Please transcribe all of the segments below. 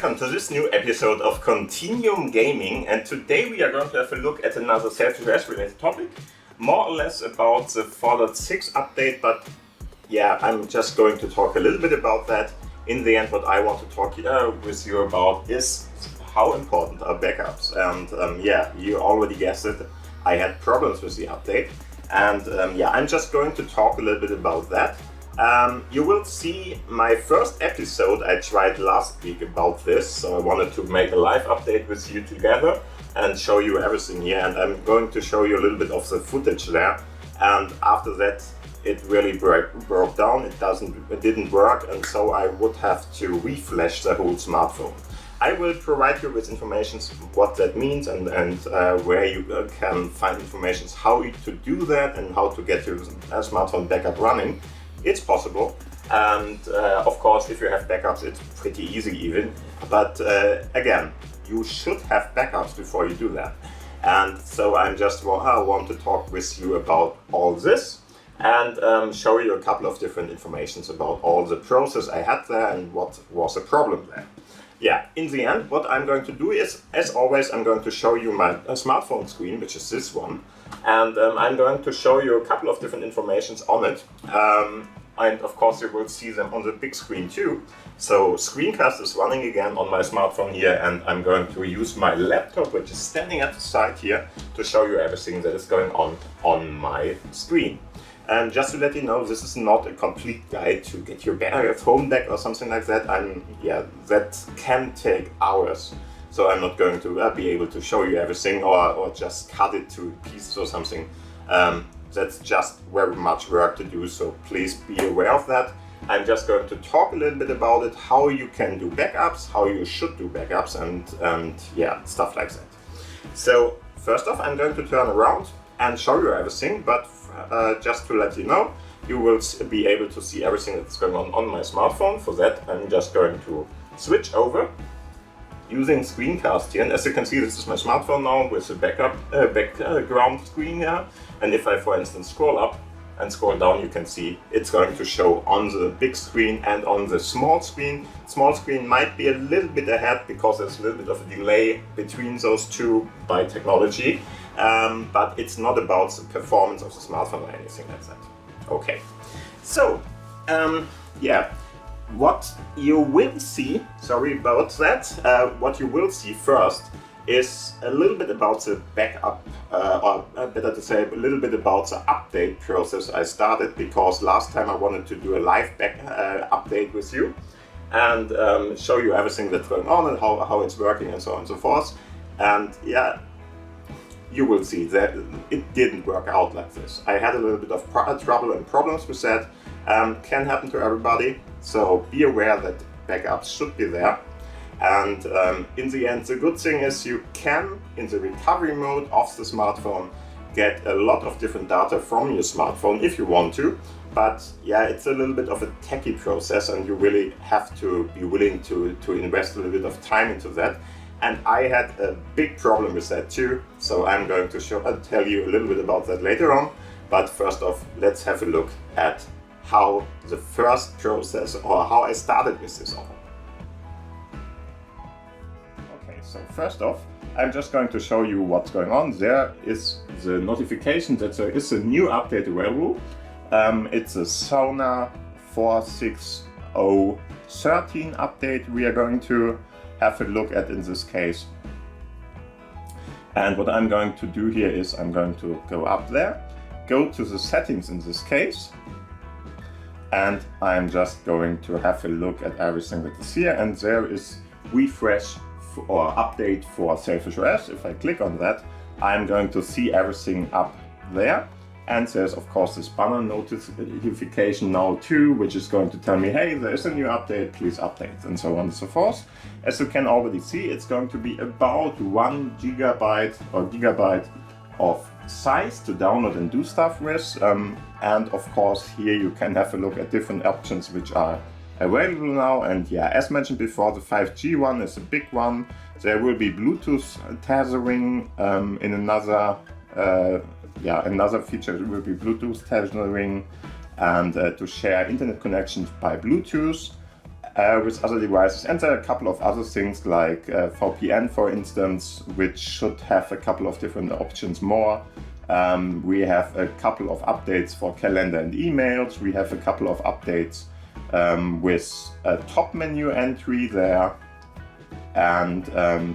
welcome to this new episode of Continuum Gaming, and today we are going to have a look at another SFOS related topic, more or less about the 4.6 update, but yeah, I'm just going to talk a little bit about that. In the end, what I want to talk with you about is how important are backups, and yeah, you already guessed it, I had problems with the update, and yeah, I'm just going to talk a little bit about that. You will see my first episode I tried last week about this, so I wanted to make a live update with you together and show you everything here, and I'm going to show you a little bit of the footage there, and after that it really broke down, it didn't work, and so I would have to reflash the whole smartphone. I will provide you with information what that means and where you can find information how to do that and how to get your smartphone backup running. It's possible, and of course if you have backups it's pretty easy even, but again, you should have backups before you do that. And so I want to talk with you about all this and show you a couple of different informations about all the process I had there and what was a problem there. Yeah, in the end what I'm going to do is, as always, I'm going to show you my smartphone screen, which is this one, and I'm going to show you a couple of different informations on it. And of course you will see them on the big screen too. So screencast is running again on my smartphone here, and I'm going to use my laptop, which is standing at the side here, to show you everything that is going on my screen. And just to let you know, this is not a complete guide to get your phone back or something like that. That can take hours. So I'm not going to be able to show you everything or just cut it to pieces or something. That's just very much work to do, so please be aware of that. I'm just going to talk a little bit about it, how you can do backups, how you should do backups, and yeah, stuff like that. So first off, I'm going to turn around and show you everything, but just to let you know, you will be able to see everything that's going on my smartphone. For that, I'm just going to switch over using screencast here, and as you can see, this is my smartphone now with the background screen here. And if I, for instance, scroll up and scroll down, you can see it's going to show on the big screen and on the small screen. Small screen might be a little bit ahead because there's a little bit of a delay between those two by technology, but it's not about the performance of the smartphone or anything like that. Okay, so yeah, what you will see, sorry about that, what you will see first is a little bit about the backup, or better to say, a little bit about the update process I started, because last time I wanted to do a live update with you and show you everything that's going on and how it's working and so on and so forth. And yeah, you will see that it didn't work out like this. I had a little bit of trouble and problems with that. Can happen to everybody, so be aware that backups should be there. And in the end, the good thing is you can, in the recovery mode of the smartphone, get a lot of different data from your smartphone if you want to. But yeah, it's a little bit of a techy process, and you really have to be willing to invest a little bit of time into that. And I had a big problem with that too, so I'm going to tell you a little bit about that later on. But first off, let's have a look at how the first process, or how I started with this all. So first off, I'm just going to show you what's going on. There is the notification that there is a new update available. It's a Sauna 4.6.0.13 update we are going to have a look at in this case. And what I'm going to do here is I'm going to go up there, go to the settings in this case, and I'm just going to have a look at everything that is here, and there is refresh or update for SFOS. If I click on that, I'm going to see everything up there. And there's of course this banner notification now too, which is going to tell me, hey, there is a new update, please update, and so on and so forth. As you can already see, it's going to be about 1 gigabyte or gigabyte of size to download and do stuff with. And of course here you can have a look at different options which are available now. And yeah, as mentioned before, the 5G one is a big one. There will be Bluetooth tethering in another feature. It will be Bluetooth tethering and to share internet connections by Bluetooth. with other devices. And there are a couple of other things like VPN, for instance, which should have a couple of different options more. We have a couple of updates for calendar and emails. We have a couple of updates with a top menu entry there. And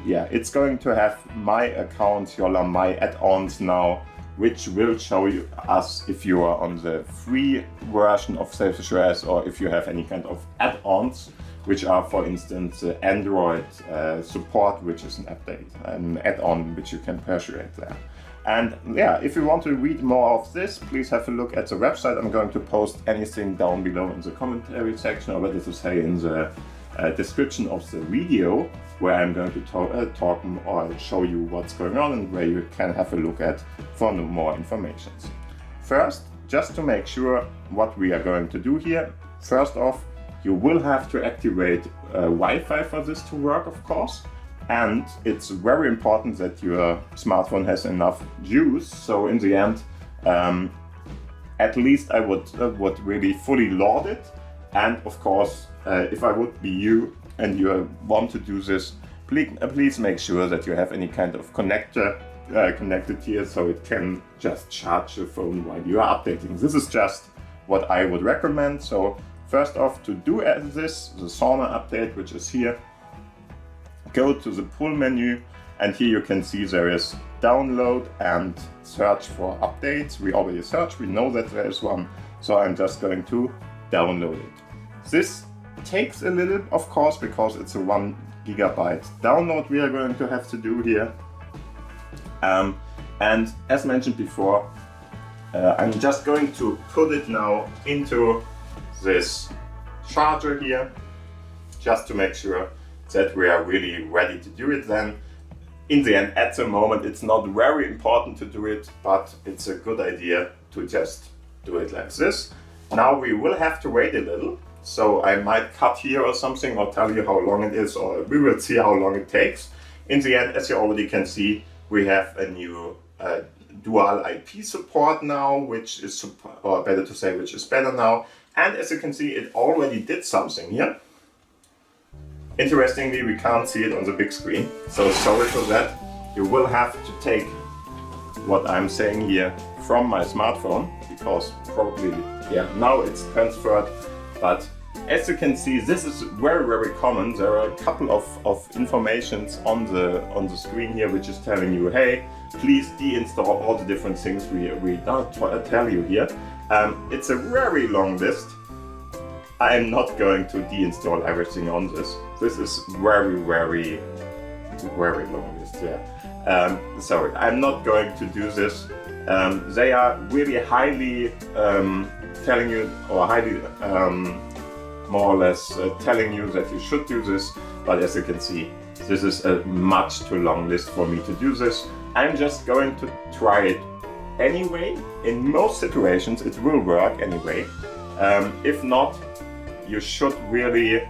yeah, it's going to have my accounts, Yola, my add-ons now, which will show you us if you are on the free version of SFOS or if you have any kind of add-ons, which are, for instance, Android support, which is an add-on which you can persuade there. And yeah, if you want to read more of this, please have a look at the website. I'm going to post anything down below in the commentary section, or better to say in the description of the video, where I'm going to talk or show you what's going on and where you can have a look at for more information. First, just to make sure what we are going to do here, first off, you will have to activate Wi-Fi for this to work, of course. And it's very important that your smartphone has enough juice. So in the end, at least I would really fully load it. And of course, if I would be you and you want to do this, please make sure that you have any kind of connector connected here, so it can just charge your phone while you are updating. This is just what I would recommend. So first off, to do this, the sauna update, which is here, go to the pull menu, and here you can see there is download and search for updates. We already searched, we know that there is one, so I'm just going to download it. This takes a little, of course, because it's a 1 GB download we are going to have to do here. And as mentioned before, I'm just going to put it now into this charger here, just to make sure that we are really ready to do it then. In the end, at the moment, it's not very important to do it, but it's a good idea to just do it like this. Now we will have to wait a little, so I might cut here or something, or tell you how long it is, or we will see how long it takes. In the end, as you already can see, we have a new dual IP support now, which is, or better to say, which is better now. And as you can see, it already did something here. Interestingly, we can't see it on the big screen, so sorry for that. You will have to take what I'm saying here from my smartphone, because probably, yeah, now it's transferred. But as you can see, this is very, very common. There are a couple of informations on the screen here, which is telling you, hey, please deinstall all the different things we don't tell you here. It's a very long list. I'm not going to deinstall everything on this. This is very, very, very long list, yeah. Sorry, I'm not going to do this. They are really highly telling you, or highly more or less telling you that you should do this, but as you can see, this is a much too long list for me to do this. I'm just going to try it anyway. In most situations it will work anyway. If not, you should really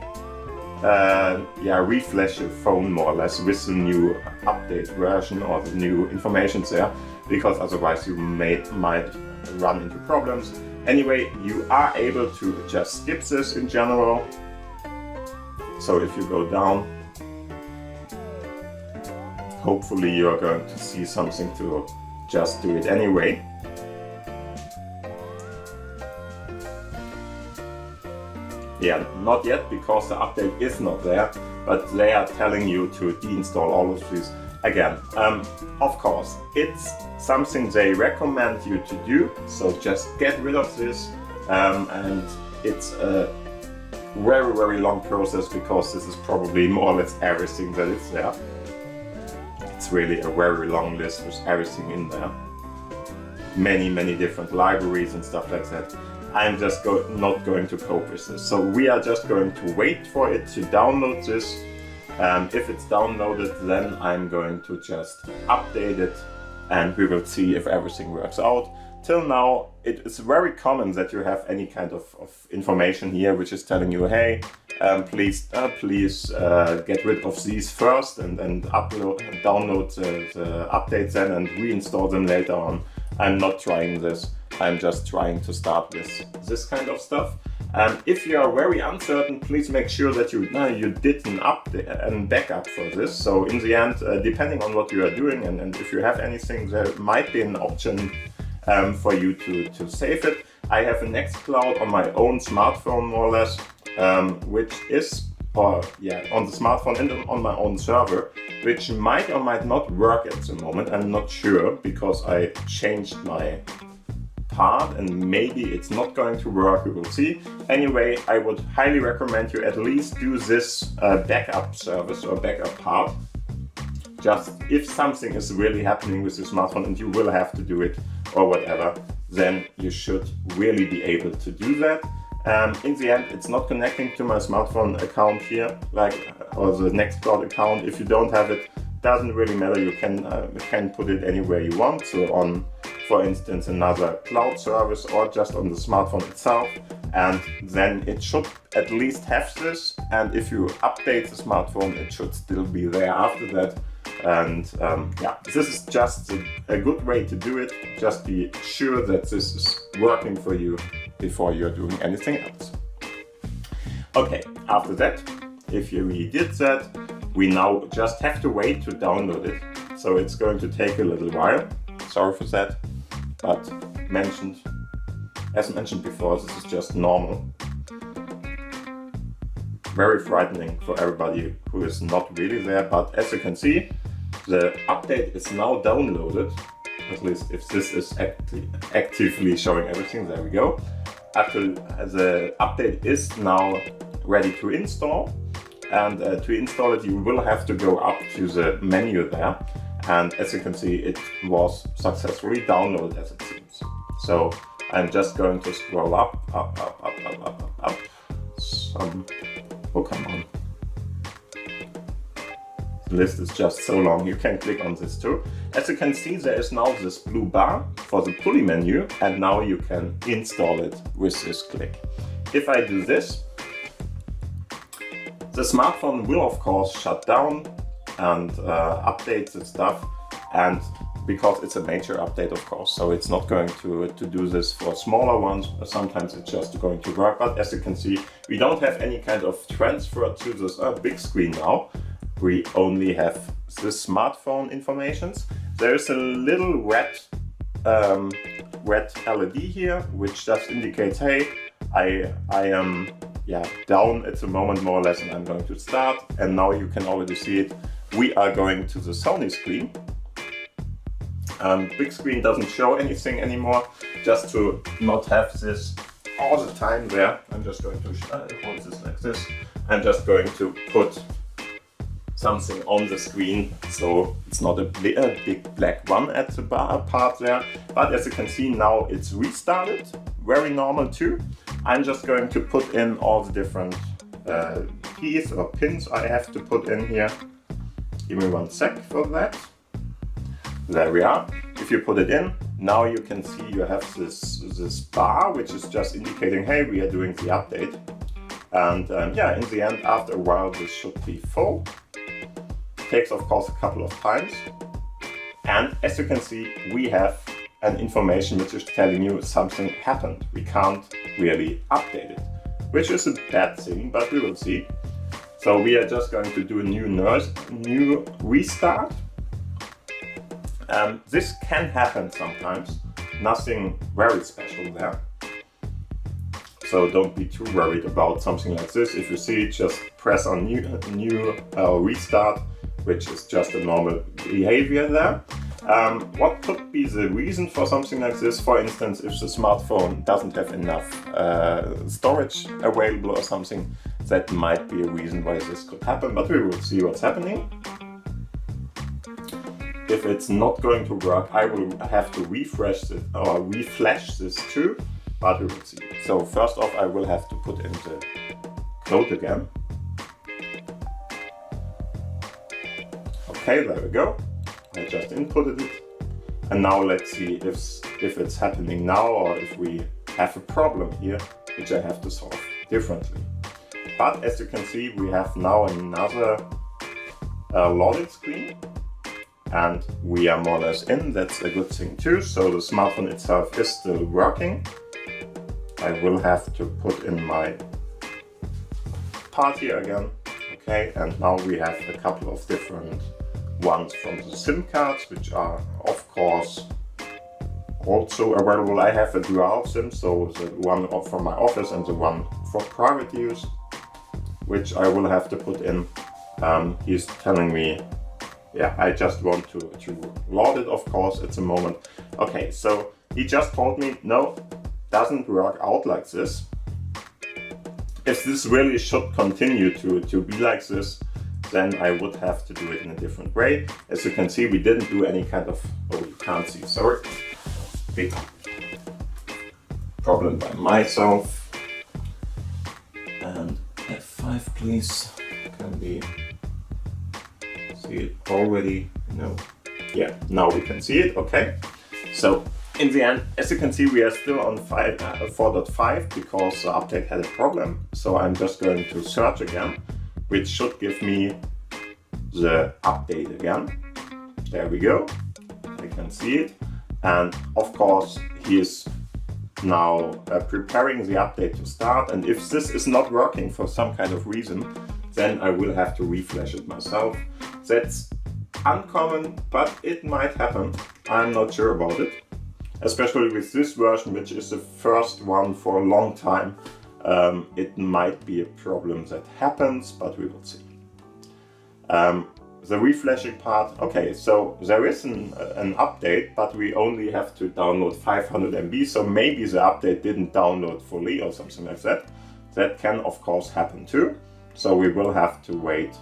reflash your phone more or less with the new update version or the new information there, because otherwise you might run into problems. Anyway, you are able to just skip this in general. So if you go down, hopefully you are going to see something to just do it anyway. Yeah, not yet, because the update is not there, but they are telling you to deinstall all of these. Again, of course, it's something they recommend you to do, so just get rid of this. And it's a very, very long process, because this is probably more or less everything that is there. It's really a very long list with everything in there. Many, many different libraries and stuff like that. I'm just not going to cope with this. So we are just going to wait for it to download this. If it's downloaded, then I'm going to just update it, and we will see if everything works out. Till now, it is very common that you have any kind of information here which is telling you, hey, please get rid of these first and download the updates then and reinstall them later on. I'm not trying this. I'm just trying to start with this kind of stuff. If you are very uncertain, please make sure that you did an update and backup for this. So in the end, depending on what you are doing and if you have anything, there might be an option for you to save it. I have a nextcloud on my own smartphone, more or less, which is on the smartphone and on my own server, which might or might not work at the moment. I'm not sure, because I changed my part and maybe it's not going to work, we will see. Anyway, I would highly recommend you at least do this backup service or backup part. Just if something is really happening with your smartphone and you will have to do it or whatever, then you should really be able to do that. In the end, it's not connecting to my smartphone account here, or the nextcloud account. If you don't have it, doesn't really matter. You can put it anywhere you want. So on, for instance, another cloud service or just on the smartphone itself. And then it should at least have this. And if you update the smartphone, it should still be there after that. And this is just a good way to do it. Just be sure that this is working for you before you're doing anything else. Okay, after that, if you really did that, we now just have to wait to download it. So it's going to take a little while. Sorry for that, but as mentioned before, this is just normal. Very frightening for everybody who is not really there, but as you can see, the update is now downloaded. At least if this is actively showing everything, there we go. Actually, the update is now ready to install. And to install it, you will have to go up to the menu there. And as you can see, it was successfully downloaded, as it seems. So I'm just going to scroll up. Oh, come on. The list is just so long, you can click on this too. As you can see, there is now this blue bar for the pulley menu, and now you can install it with this click. If I do this, the smartphone will of course shut down and update the stuff, and because it's a major update of course, so it's not going to do this for smaller ones. Sometimes it's just going to work, but as you can see, we don't have any kind of transfer to this big screen now. We only have the smartphone informations. There is a little red LED here, which just indicates, hey, I am down at the moment more or less, and I'm going to start. And now you can already see it. We are going to the Sony screen. Big screen doesn't show anything anymore. Just to not have this all the time there, I'm just going to hold this like this. I'm just going to put something on the screen, so it's not a big black one at the part there. But as you can see, now it's restarted. Very normal too. I'm just going to put in all the different keys or pins I have to put in here. Give me 1 sec for that. There we are. If you put it in, now you can see you have this bar, which is just indicating, hey, we are doing the update. And in the end, after a while, this should be full. Takes of course a couple of times. And as you can see, we have an information which is telling you something happened. We can't really update it, which is a bad thing, but we will see. So we are just going to do a new restart. This can happen sometimes, nothing very special there. So don't be too worried about something like this. If you see it, just press on new restart, which is just a normal behavior there. What could be the reason for something like this? For instance, if the smartphone doesn't have enough storage available or something, that might be a reason why this could happen, but we will see what's happening. If it's not going to work, I will have to refresh it or reflash this too, but we will see. So first off, I will have to put in the code again. Okay, there we go. I just inputted it. And now let's see if it's happening now or if we have a problem here, which I have to solve differently. But as you can see, we have now another login screen. And we are more or less in, that's a good thing too. So the smartphone itself is still working. I will have to put in my part here again. Okay, and now we have a couple of different ones from the SIM cards, which are of course also available. I have a dual SIM, so the one from my office and the one for private use, which I will have to put in. He's telling me, yeah, I just want to load it, of course, at the moment. Okay, so he just told me, no, doesn't work out like this. If this really should continue to be like this, then I would have to do it in a different way. As you can see, we didn't do any kind of, oh, you can't see, sorry. Big problem by myself. And F5 please, can we see it already? No. Yeah, now we can see it, okay. So in the end, as you can see, we are still on 4.5 because the update had a problem. So I'm just going to search again, which should give me the update again. There we go, I can see it. And of course, he is now preparing the update to start. And if this is not working for some kind of reason, then I will have to reflash it myself. That's uncommon, but it might happen. I'm not sure about it. Especially with this version, which is the first one for a long time. It might be a problem that happens, but we will see. The reflashing part, okay, so there is an update, but we only have to download 500 MB, so maybe the update didn't download fully or something like that. That can of course happen too, so we will have to wait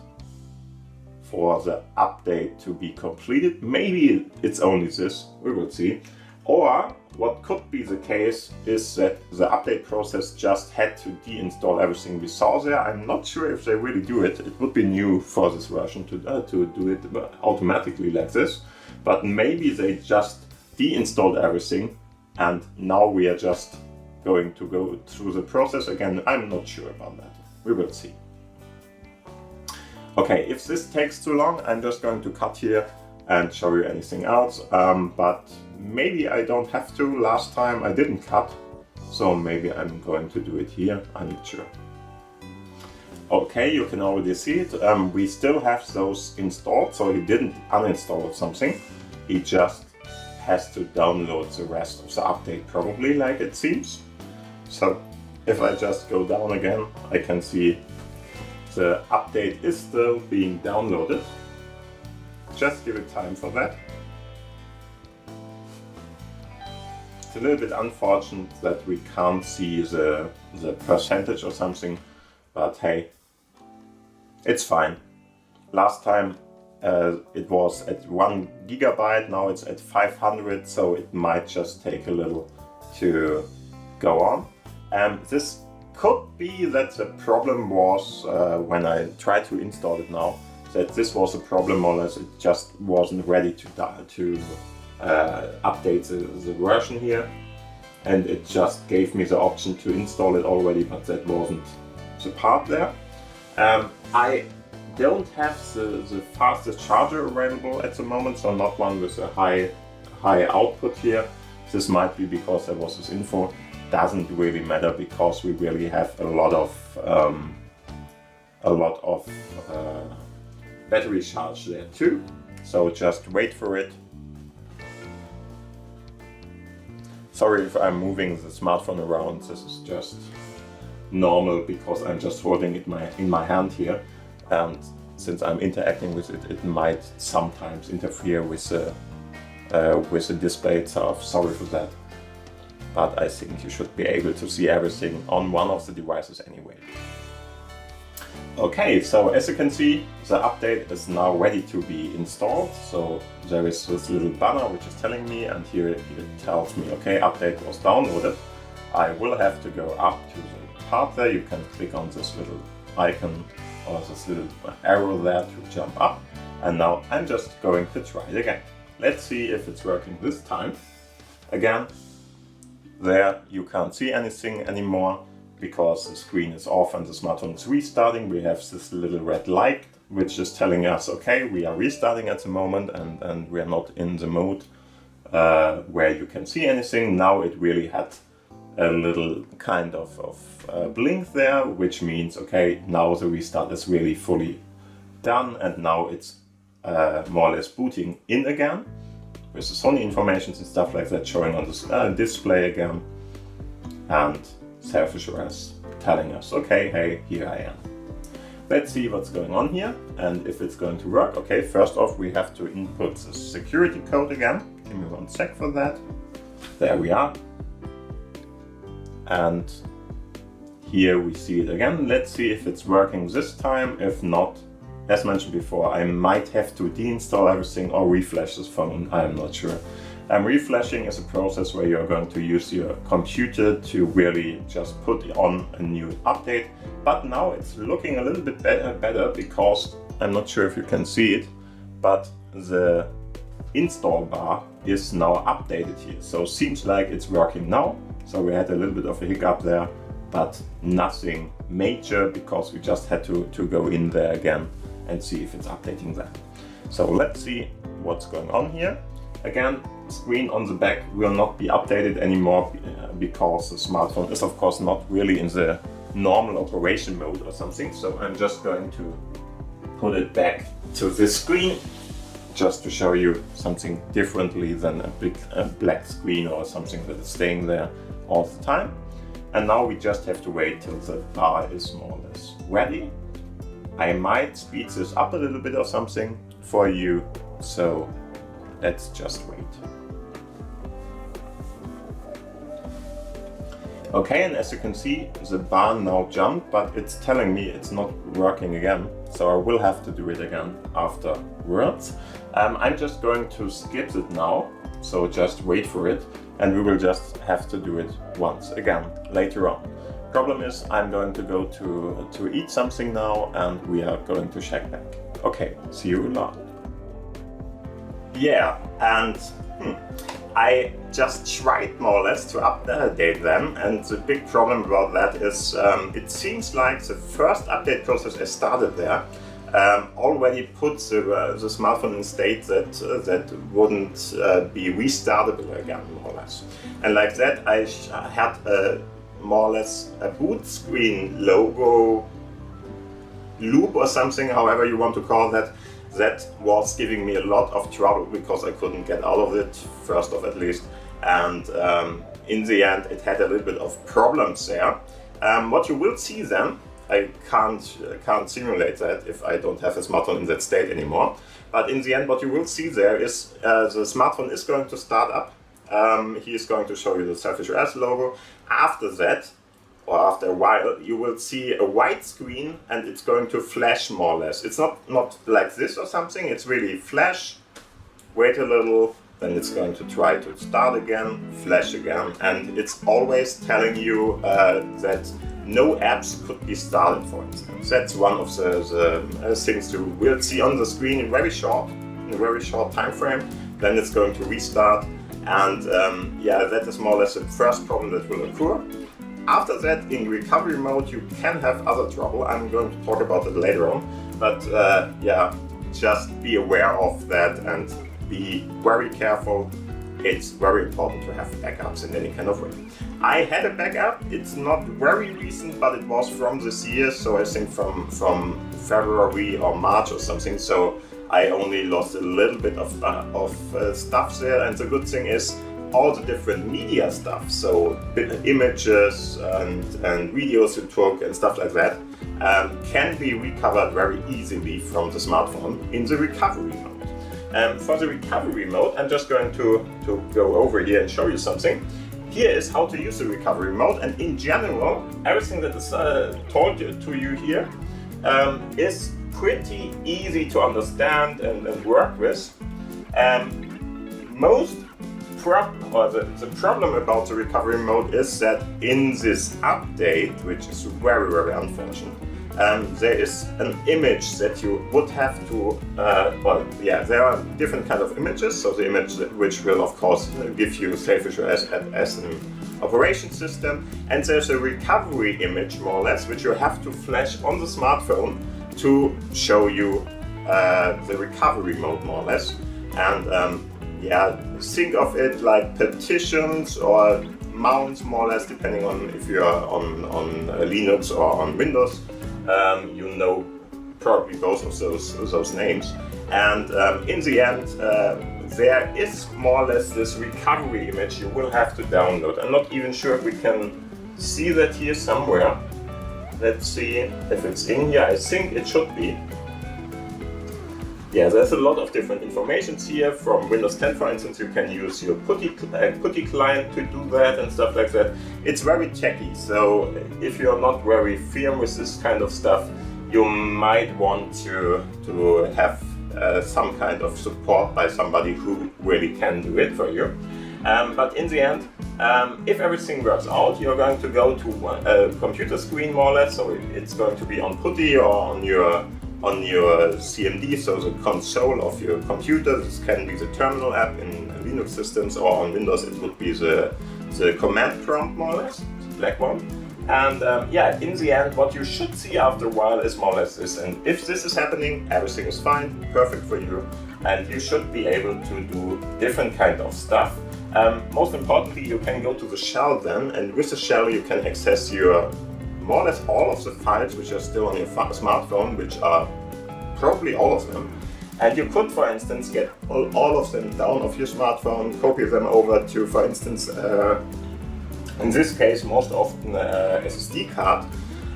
for the update to be completed. Maybe it's only this, we will see. Or what could be the case is that the update process just had to deinstall everything we saw there. I'm not sure if they really do it. It would be new for this version to do it automatically like this. But maybe they just deinstalled everything and now we are just going to go through the process again. I'm not sure about that. We will see. Okay, if this takes too long, I'm just going to cut here and show you anything else. But maybe I don't have to. Last time I didn't cut, so maybe I'm going to do it here. I'm not sure. Okay, you can already see it. We still have those installed, so he didn't uninstall or something. He just has to download the rest of the update, probably, like it seems. So if I just go down again, I can see the update is still being downloaded. Just give it time for that. It's a little bit unfortunate that we can't see the percentage or something, but hey, it's fine. Last time it was at 1 gigabyte, now it's at 500, so it might just take a little to go on. And this could be that the problem was when I tried to install it now, that this was a problem, or else it just wasn't ready to update the version here, and it just gave me the option to install it already, but that wasn't the part there. I don't have the fastest charger available at the moment, so not one with a high output here. This might be because there was this info. Doesn't really matter because we really have a lot of battery charge there too. So just wait for it. Sorry if I'm moving the smartphone around. This is just normal because I'm just holding it in my hand here, and since I'm interacting with it, it might sometimes interfere with the display itself. Sorry for that. But I think you should be able to see everything on one of the devices anyway. Okay, so as you can see, the update is now ready to be installed. So there is this little banner which is telling me, and here it tells me, okay, update was downloaded. I will have to go up to the part there. You can click on this little icon or this little arrow there to jump up. And now I'm just going to try it again. Let's see if it's working this time. Again, there you can't see anything anymore because the screen is off and the smartphone is restarting. We have this little red light which is telling us, okay, we are restarting at the moment, and we are not in the mode where you can see anything. Now it really had a little kind of blink there, which means, okay, now the restart is really fully done, and now it's more or less booting in again with the Sony information and stuff like that showing on the display again, and SFOS telling us, okay, hey, here I am. Let's see what's going on here and if it's going to work. Okay, first off, we have to input the security code again. Give me 1 sec for that. There we are. And here we see it again. Let's see if it's working this time. If not, as mentioned before, I might have to deinstall everything or reflash this phone. I'm not sure. Reflashing is a process where you're going to use your computer to really just put on a new update. But now it's looking a little bit better because I'm not sure if you can see it, but the install bar is now updated here. So seems like it's working now. So we had a little bit of a hiccup there, but nothing major because we just had to go in there again and see if it's updating that. So let's see what's going on here. Again, screen on the back will not be updated anymore because the smartphone is of course not really in the normal operation mode or something. So I'm just going to put it back to this screen just to show you something differently than a big black screen or something that is staying there all the time. And now we just have to wait till the bar is more or less ready. I might speed this up a little bit or something for you, so let's just wait. Okay, and as you can see, the bar now jumped, but it's telling me it's not working again. So I will have to do it again afterwards. I'm just going to skip it now, so just wait for it, and we will just have to do it once again later on. Problem is, I'm going to go to eat something now, and we are going to check back. Okay, see you later. Yeah, and I just tried more or less to update them, and the big problem about that is it seems like the first update process I started there already put the smartphone in state that wouldn't be restartable again, more or less. And like that, I had more or less a boot screen logo loop or something, however you want to call that. That was giving me a lot of trouble because I couldn't get out of it, first off at least, and in the end it had a little bit of problems there. What you will see then, I can't simulate that if I don't have a smartphone in that state anymore, but in the end what you will see there is the smartphone is going to start up. He is going to show you the SFOS logo. After that, or after a while, you will see a white screen and it's going to flash more or less. It's not like this or something, it's really flash, wait a little, then it's going to try to start again, flash again, and it's always telling you that no apps could be started, for instance. That's one of the things you will see on the screen in a very short time frame. Then it's going to restart, and yeah, that is more or less the first problem that will occur. After that, in recovery mode, you can have other trouble. I'm going to talk about it later on, but yeah, just be aware of that and be very careful. It's very important to have backups in any kind of way. I had a backup. It's not very recent, but it was from this year, so I think from February or March or something. So I only lost a little bit of stuff there, and the good thing is all the different media stuff, so images and videos you took and stuff like that, can be recovered very easily from the smartphone in the recovery mode. For the recovery mode, I'm just going to go over here and show you something. Here is how to use the recovery mode, and in general, everything that is told to you here is pretty easy to understand and work with. The problem about the recovery mode is that in this update, which is very, very unfortunate, there is an image that you would have to, there are different kind of images. So the image which will of course give you SFOS as an operation system, and there's a recovery image more or less which you have to flash on the smartphone to show you the recovery mode more or less. And yeah, think of it like petitions or mounts, more or less, depending on if you are on Linux or on Windows. You know probably both of those names. And in the end, there is more or less this recovery image you will have to download. I'm not even sure if we can see that here somewhere. Let's see if it's in here. I think it should be. Yeah, there's a lot of different informations here. From Windows 10, for instance, you can use your PuTTY client to do that and stuff like that. It's very techy, so if you're not very firm with this kind of stuff, you might want to have some kind of support by somebody who really can do it for you. But in the end, if everything works out, you're going to go to a computer screen more or less. So it's going to be on PuTTY or on your CMD, so the console of your computer. This can be the terminal app in Linux systems, or on Windows it would be the command prompt more or less, the black one. And yeah, in the end, what you should see after a while is more or less this. And if this is happening, everything is fine, perfect for you, and you should be able to do different kind of stuff. Most importantly, you can go to the shell then, and with the shell you can access your more or less all of the files which are still on your smartphone, which are probably all of them. And you could, for instance, get all of them down off your smartphone, copy them over to, for instance, in this case, most often SSD card,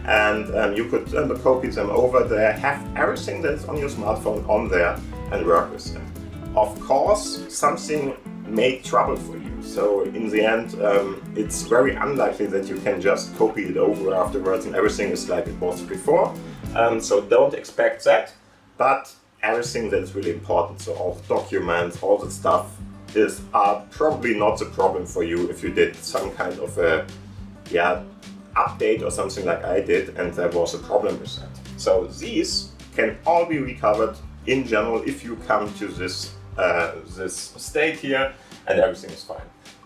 and you could copy them over there, have everything that's on your smartphone on there, and work with them. Of course, something may trouble for you. So in the end, it's very unlikely that you can just copy it over afterwards and everything is like it was before. So don't expect that, but everything that's really important, so all the documents, all the stuff, are probably not the problem for you if you did some kind of a update or something like I did and there was a problem with that. So these can all be recovered in general if you come to this state here and everything is fine.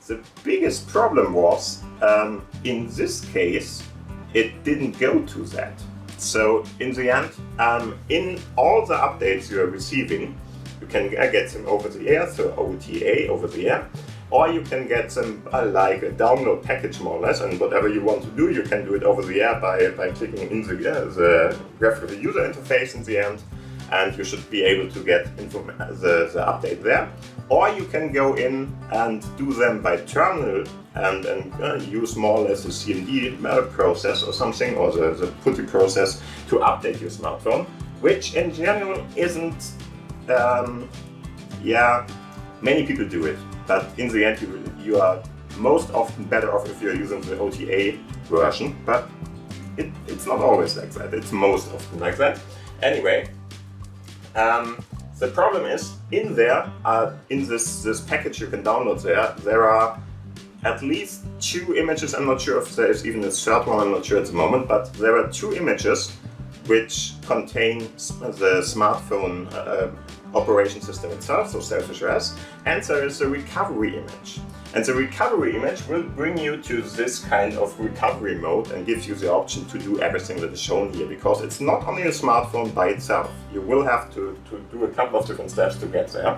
The biggest problem was, in this case, it didn't go to that. So in the end, in all the updates you are receiving, you can get them over the air, so OTA over the air, or you can get them like a download package more or less, and whatever you want to do, you can do it over the air by clicking in the graphical user interface in the end, and you should be able to get the update there. Or you can go in and do them by terminal and use more or less the CMD process or something, or the PuTTY process to update your smartphone, which in general isn't, many people do it, but in the end you are most often better off if you're using the OTA version, but it's not always like that, it's most often like that. Anyway, the problem is, in there, in this package you can download there are at least 2 images. I'm not sure if there is even a third one, I'm not sure at the moment, but there are 2 images which contain the smartphone operation system itself, so SFOS, and there is a recovery image. And the recovery image will bring you to this kind of recovery mode and gives you the option to do everything that is shown here, because it's not on your smartphone by itself. You will have to do a couple of different steps to get there.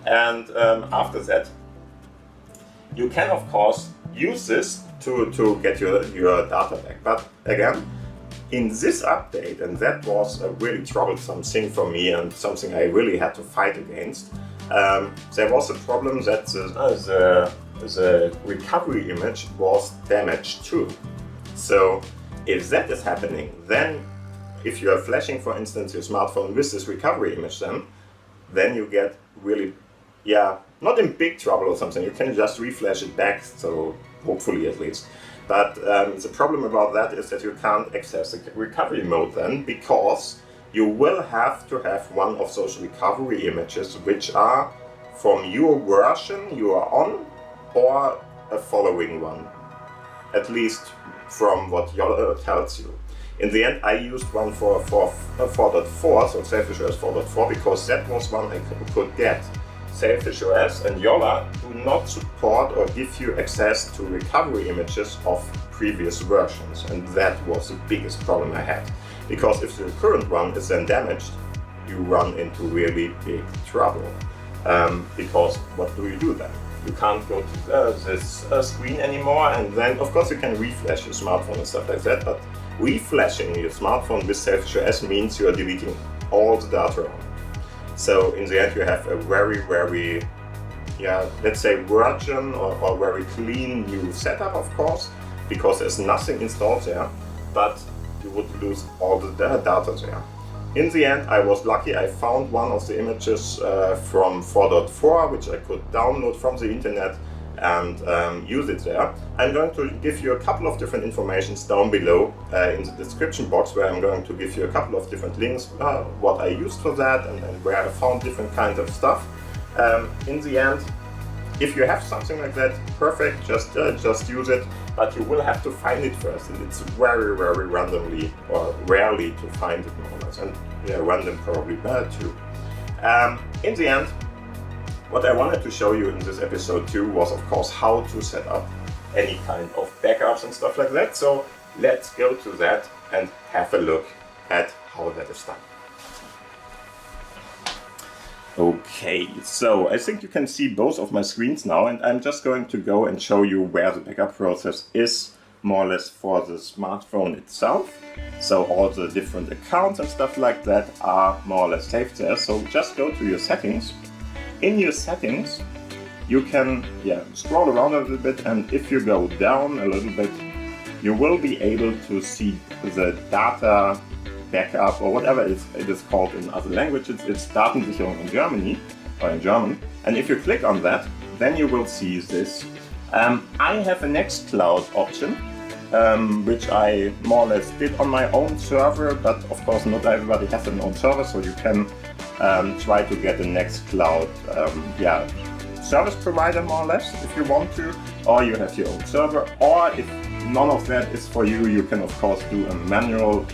And after that, you can of course use this to get your data back. But again, in this update, and that was a really troublesome thing for me and something I really had to fight against, there was a problem that the recovery image was damaged too. So if that is happening, then if you are flashing, for instance, your smartphone with this recovery image, then you get really, not in big trouble or something. You can just reflash it back, so hopefully at least. But the problem about that is that you can't access the recovery mode then, because you will have to have one of those recovery images which are from your version you are on, or a following one, at least from what Yola tells you. In the end, I used one for 4.4, so SFOS 4.4, because that was one I could get. SFOS and Yola do not support or give you access to recovery images of previous versions, and that was the biggest problem I had. Because if the current one is then damaged, you run into really big trouble. Because what do you do then? you can't go to this screen anymore, and then of course you can reflash your smartphone and stuff like that, but reflashing your smartphone with SFOS means you are deleting all the data. So in the end you have a very, let's say virgin or very clean new setup, of course, because there's nothing installed there, but you would lose all the data there. In the end, I was lucky. I found one of the images from 4.4, which I could download from the internet and use it there. I'm going to give you a couple of different informations down below in the description box, where I'm going to give you a couple of different links, what I used for that, and where I found different kinds of stuff. In the end, if you have something like that, perfect, just use it, but you will have to find it first, and it's very, very randomly or rarely to find it, more or less, and random probably bad too. In the end, what I wanted to show you in this episode too was, of course, how to set up any kind of backups and stuff like that. So let's go to that and have a look at how that is done. Okay, so I think you can see both of my screens now, and I'm just going to go and show you where the backup process is, more or less, for the smartphone itself. So all the different accounts and stuff like that are more or less saved there. So just go to your settings. In your settings, you can scroll around a little bit, and if you go down a little bit, you will be able to see the data backup, or whatever it is called in other languages. It's Datensicherung in Germany, or in German. And if you click on that, then you will see this. I have a nextcloud option, which I more or less did on my own server, but of course not everybody has an own server, so you can try to get a nextcloud service provider, more or less, if you want to, or you have your own server, or if none of that is for you, you can of course do a manual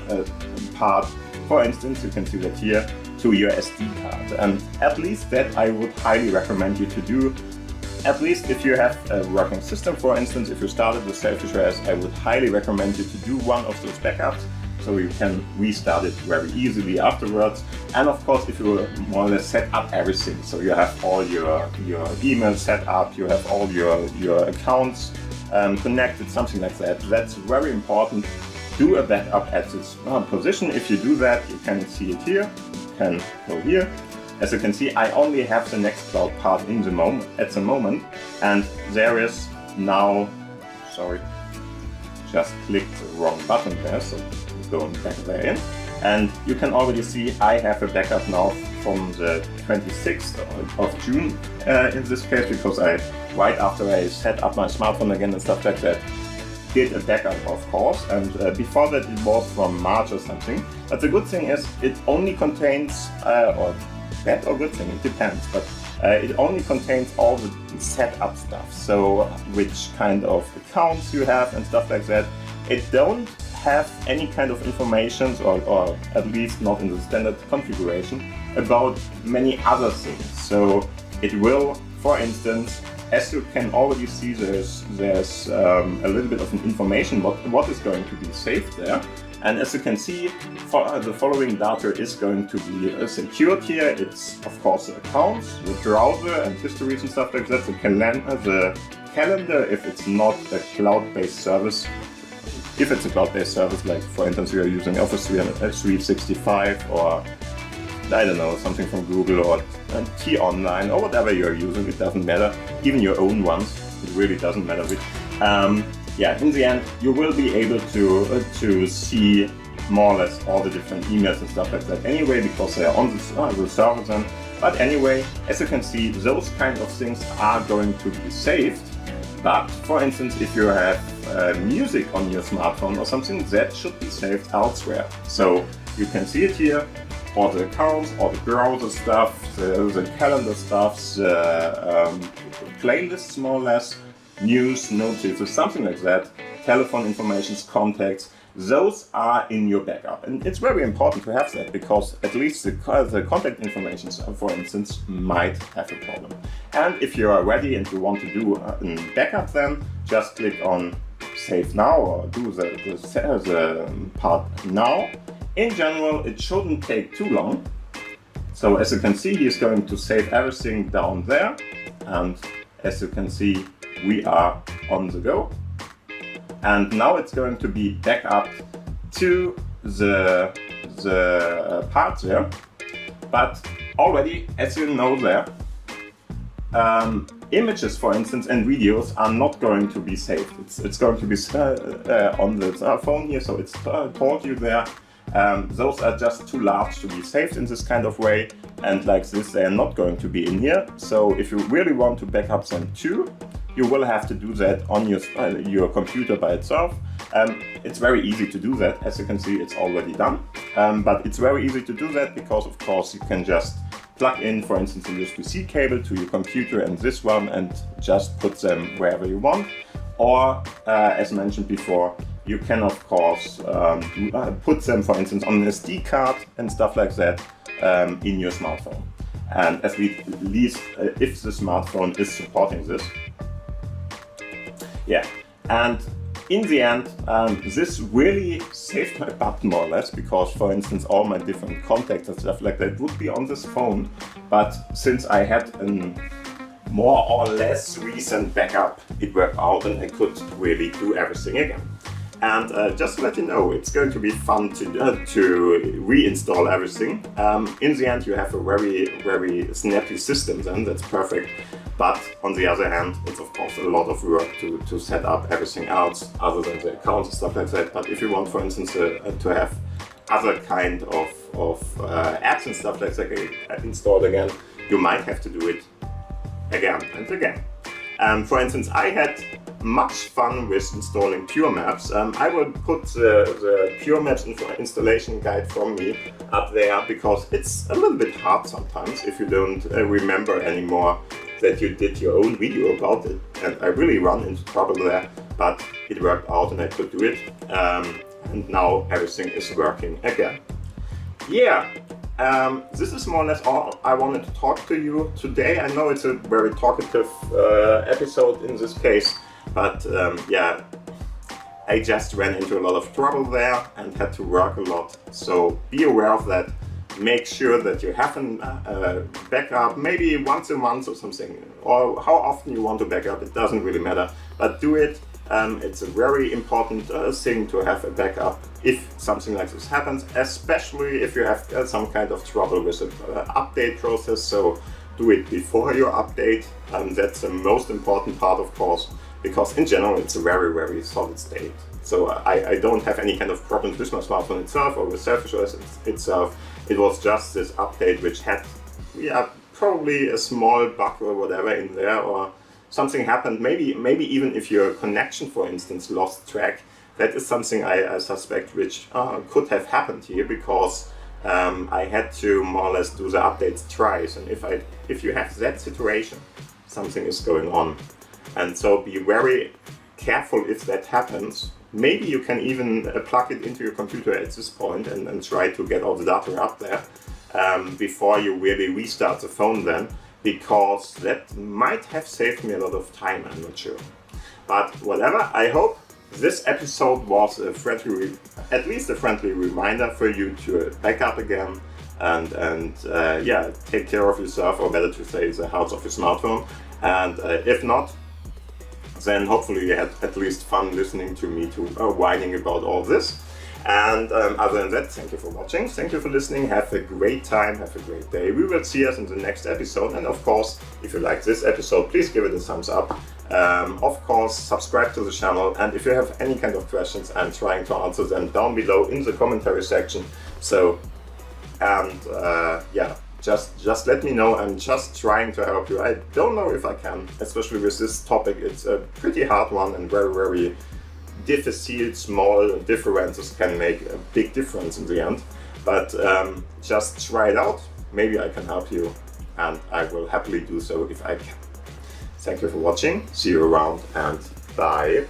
part. For instance, you can see that here, to your SD card, and at least that I would highly recommend you to do. At least if you have a working system, for instance, if you started with SFOS, I would highly recommend you to do one of those backups, so you can restart it very easily afterwards. And of course, if you more or less set up everything, so you have all your email set up, you have all your accounts connected, something like that, that's very important. Do a backup at this position. If you do that, you can see it here, you can go here. As you can see, I only have the nextcloud part at the moment, and there is now, sorry, just clicked the wrong button there, so going back there in, and you can already see I have a backup now from the 26th of June in this case, because right after I set up my smartphone again and stuff like that, did a backup, of course, and before that it was from March or something. But the good thing is it only contains, or bad or good thing, it depends, but it only contains all the setup stuff, so which kind of accounts you have and stuff like that. It don't have any kind of information, or at least not in the standard configuration, about many other things. So it will, for instance, as you can already see, there's a little bit of information what is going to be saved there. And as you can see, the following data is going to be secured here. It's of course the accounts, the browser and histories and stuff like that, the calendar if it's not a cloud-based service. If it's a cloud-based service, like for instance you are using Office 365 or I don't know, something from Google or T-Online or whatever you're using, it doesn't matter. Even your own ones, it really doesn't matter which. In the end, you will be able to see more or less all the different emails and stuff like that anyway, because they are on the server then. But anyway, as you can see, those kind of things are going to be saved. But for instance, if you have music on your smartphone or something, that should be saved elsewhere. So you can see it here, all the accounts, all the browser stuff, the calendar stuff, the playlists more or less, news, notices, something like that, telephone informations, contacts, those are in your backup. And it's very important to have that, because at least the contact information, for instance, might have a problem. And if you are ready and you want to do a backup, then just click on Save Now, or do the part now. In general, it shouldn't take too long. So as you can see, he's going to save everything down there. And as you can see, we are on the go. And now it's going to be back up to the parts there. But already, as you know there, images, for instance, and videos are not going to be saved. It's going to be on the phone here, so it's told you there. Those are just too large to be saved in this kind of way, and like this, they are not going to be in here. So if you really want to back up them too, you will have to do that on your computer by itself. It's very easy to do that. As you can see, it's already done. But it's very easy to do that because, of course, you can just plug in, for instance, a USB-C cable to your computer and this one, and just put them wherever you want. Or, as mentioned before, you can, of course, put them, for instance, on an SD card and stuff like that in your smartphone. And at least if the smartphone is supporting this. Yeah, and in the end, this really saved my butt more or less, because, for instance, all my different contacts and stuff like that would be on this phone. But since I had a more or less recent backup, it worked out and I could really do everything again. And just to let you know, it's going to be fun to reinstall everything. In the end, you have a very snappy system then, that's perfect. But on the other hand, it's of course a lot of work to set up everything else other than the accounts and stuff like that. But if you want, for instance, to have other kind of apps and stuff like that installed again, you might have to do it again and again. For instance, I had much fun with installing Pure Maps. I will put the Pure Maps installation guide from me up there, because it's a little bit hard sometimes if you don't remember anymore that you did your own video about it. And I really run into trouble there, but it worked out and I could do it. And now everything is working again. Yeah. This is more or less all I wanted to talk to you today. I know it's a very talkative episode in this case, but yeah, I just ran into a lot of trouble there and had to work a lot. So be aware of that. Make sure that you have a backup, maybe once a month or something, or how often you want to back up, it doesn't really matter, but do it. It's a very important thing to have a backup if something like this happens, especially if you have some kind of trouble with the update process. So do it before your update. That's the most important part, of course, because in general it's a very solid state. So I don't have any kind of problems with my smartphone itself or with SFOS itself. It was just this update which had probably a small bug or whatever in there, or something happened, maybe even if your connection, for instance, lost track. That is something I suspect which could have happened here, because I had to more or less do the updates twice. And if you have that situation, something is going on. And so be very careful if that happens. Maybe you can even plug it into your computer at this point and try to get all the data up there before you really restart the phone then. Because that might have saved me a lot of time, I'm not sure. But whatever, I hope this episode was at least a friendly reminder for you to back up again and yeah, take care of yourself, or better to say, the health of your smartphone. And if not, then hopefully you had at least fun listening to me whining about all this. And other than that, thank you for watching, thank you for listening, have a great time, have a great day. We will see us in the next episode, and of course, if you like this episode, please give it a thumbs up. Of course, subscribe to the channel, and if you have any kind of questions, I'm trying to answer them down below in the commentary section. So, and yeah, just let me know. I'm just trying to help you. I don't know if I can, especially with this topic. It's a pretty hard one and very difficile. Small differences can make a big difference in the end. But just try it out. Maybe I can help you, and I will happily do so if I can. Thank you for watching. See you around, and bye.